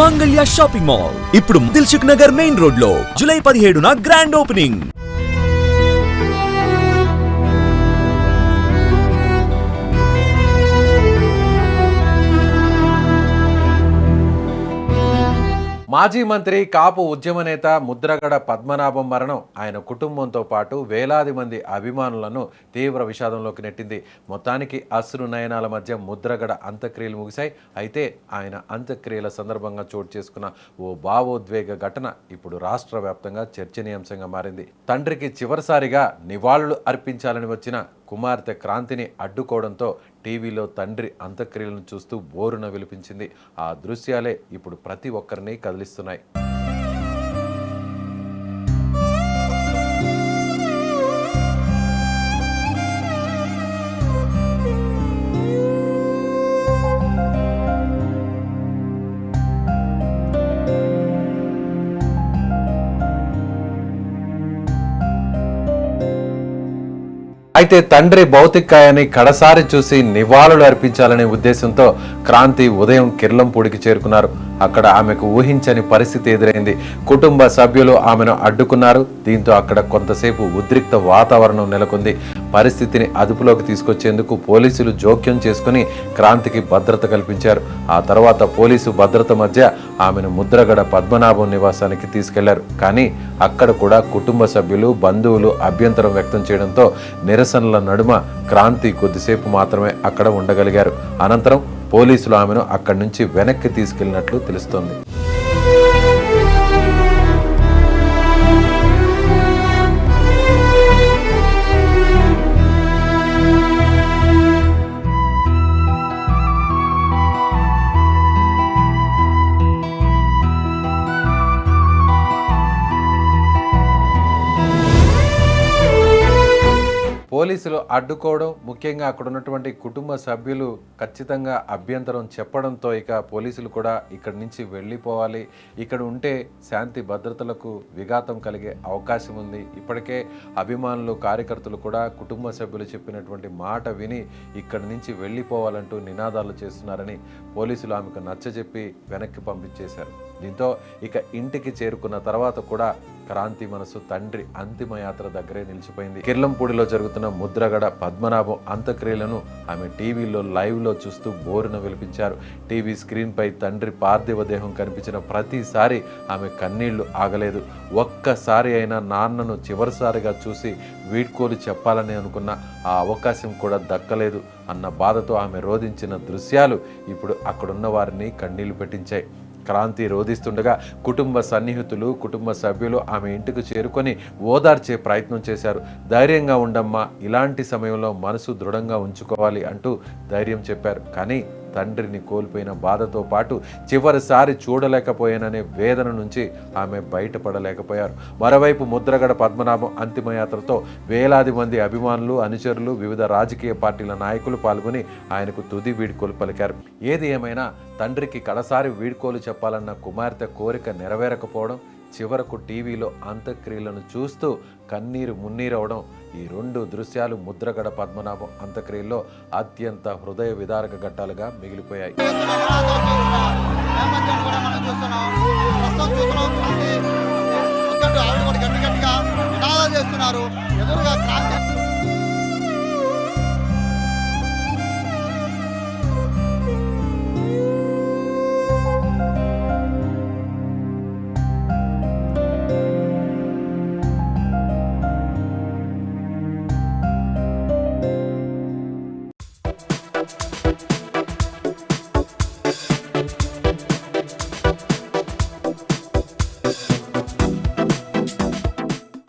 మాంగళ్య shopping mall ఇప్పుడు Dilsukh Nagar main road లో జూలై 17న గ్రాండ్ ఓపెనింగ్. మాజీ మంత్రి కాపు ఉద్యమ నేత ముద్రగడ పద్మనాభం మరణం ఆయన కుటుంబంతో పాటు వేలాది మంది అభిమానులను తీవ్ర విషాదంలోకి నెట్టింది. మొత్తానికి అశ్రు నయనాల మధ్య ముద్రగడ అంత్యక్రియలు ముగిశాయి. అయితే ఆయన అంత్యక్రియల సందర్భంగా చోటు చేసుకున్న ఓ భావోద్వేగ ఘటన ఇప్పుడు రాష్ట్ర వ్యాప్తంగా చర్చనీయాంశంగా మారింది. తండ్రికి చివరిసారిగా నివాళులు అర్పించాలని వచ్చిన కుమార్తె క్రాంతిని అడ్డుకోవడంతో టీవీలో తండ్రి అంత్యక్రియలను చూస్తూ బోరున విలిపించింది. ఆ దృశ్యాలే ఇప్పుడు ప్రతి ఒక్కరిని కదిలిస్తున్నాయి. అయితే తండ్రి భౌతికాయాన్ని కడసారి చూసి నివాళులు అర్పించాలనే ఉద్దేశంతో క్రాంతి ఉదయం కిర్లంపూడికి చేరుకున్నారు. అక్కడ ఆమెకు ఊహించని పరిస్థితి ఎదురైంది. కుటుంబ సభ్యులు ఆమెను అడ్డుకున్నారు. దీంతో అక్కడ కొంతసేపు ఉద్రిక్త వాతావరణం నెలకొంది. పరిస్థితిని అదుపులోకి తీసుకొచ్చేందుకు పోలీసులు జోక్యం చేసుకుని క్రాంతికి భద్రత కల్పించారు. ఆ తర్వాత పోలీసు భద్రత మధ్య ఆమెను ముద్రగడ పద్మనాభం నివాసానికి తీసుకెళ్లారు. కానీ అక్కడ కూడా కుటుంబ సభ్యులు బంధువులు అభ్యంతరం వ్యక్తం చేయడంతో నిరసనల నడుమ క్రాంతి కొద్దిసేపు మాత్రమే అక్కడ ఉండగలిగారు. అనంతరం పోలీసులు ఆమెను అక్కడి నుంచి వెనక్కి తీసుకెళ్లినట్లు తెలుస్తోంది. పోలీసులు అడ్డుకోవడం, ముఖ్యంగా అక్కడ ఉన్నటువంటి కుటుంబ సభ్యులు ఖచ్చితంగా అభ్యంతరం చెప్పడంతో ఇక పోలీసులు కూడా ఇక్కడి నుంచి వెళ్ళిపోవాలి, ఇక్కడ ఉంటే శాంతి భద్రతలకు విఘాతం కలిగే అవకాశం ఉంది, ఇప్పటికే అభిమానులు కార్యకర్తలు కూడా కుటుంబ సభ్యులు చెప్పినటువంటి మాట విని ఇక్కడి నుంచి వెళ్ళిపోవాలంటూ నినాదాలు చేస్తున్నారని పోలీసులు ఆమెకు నచ్చజెప్పి వెనక్కి పంపించేశారు. దీంతో ఇక ఇంటికి చేరుకున్న తర్వాత కూడా క్రాంతి మనసు తండ్రి అంతిమయాత్ర దగ్గరే నిలిచిపోయింది. కిర్లంపూడిలో జరుగుతున్న ముద్రగడ పద్మనాభం అంత్యక్రియలను ఆమె టీవీలో లైవ్లో చూస్తూ బోరున విలిపించారు. టీవీ స్క్రీన్పై తండ్రి పార్థివ దేహం కనిపించిన ప్రతిసారి ఆమె కన్నీళ్లు ఆగలేదు. ఒక్కసారి అయినా నాన్నను చివరిసారిగా చూసి వీడ్కోలు చెప్పాలని అనుకున్న ఆ అవకాశం కూడా దక్కలేదు అన్న బాధతో ఆమె రోధించిన దృశ్యాలు ఇప్పుడు అక్కడున్న వారిని కన్నీళ్లు పెట్టించాయి. క్రాంతి రోధిస్తుండగా కుటుంబ సన్నిహితులు, కుటుంబ సభ్యులు ఆమె ఇంటికి చేరుకొని ఓదార్చే ప్రయత్నం చేశారు. ధైర్యంగా ఉండమ్మా, ఇలాంటి సమయంలో మనసు దృఢంగా ఉంచుకోవాలి అంటూ ధైర్యం చెప్పారు. కానీ తండ్రిని కోల్పోయిన బాధతో పాటు చివరిసారి చూడలేకపోయాననే వేదన నుంచి ఆమె బయటపడలేకపోయారు. మరోవైపు ముద్రగడ పద్మనాభం అంతిమయాత్రతో వేలాది మంది అభిమానులు, అనుచరులు, వివిధ రాజకీయ పార్టీల నాయకులు పాల్గొని ఆయనకు తుది వీడ్కోలు పలికారు. ఏది ఏమైనా తండ్రికి కడసారి వీడ్కోలు చెప్పాలన్న కుమార్తె కోరిక నెరవేరకపోవడం, చివరకు టీవీలో అంత్యక్రియలను చూస్తూ కన్నీరు మున్నీరవడం, ఈ రెండు దృశ్యాలు ముద్రగడ పద్మనాభం అంత్యక్రియల్లో అత్యంత హృదయ విదారక ఘట్టాలుగా మిగిలిపోయాయి. ఎదురుగా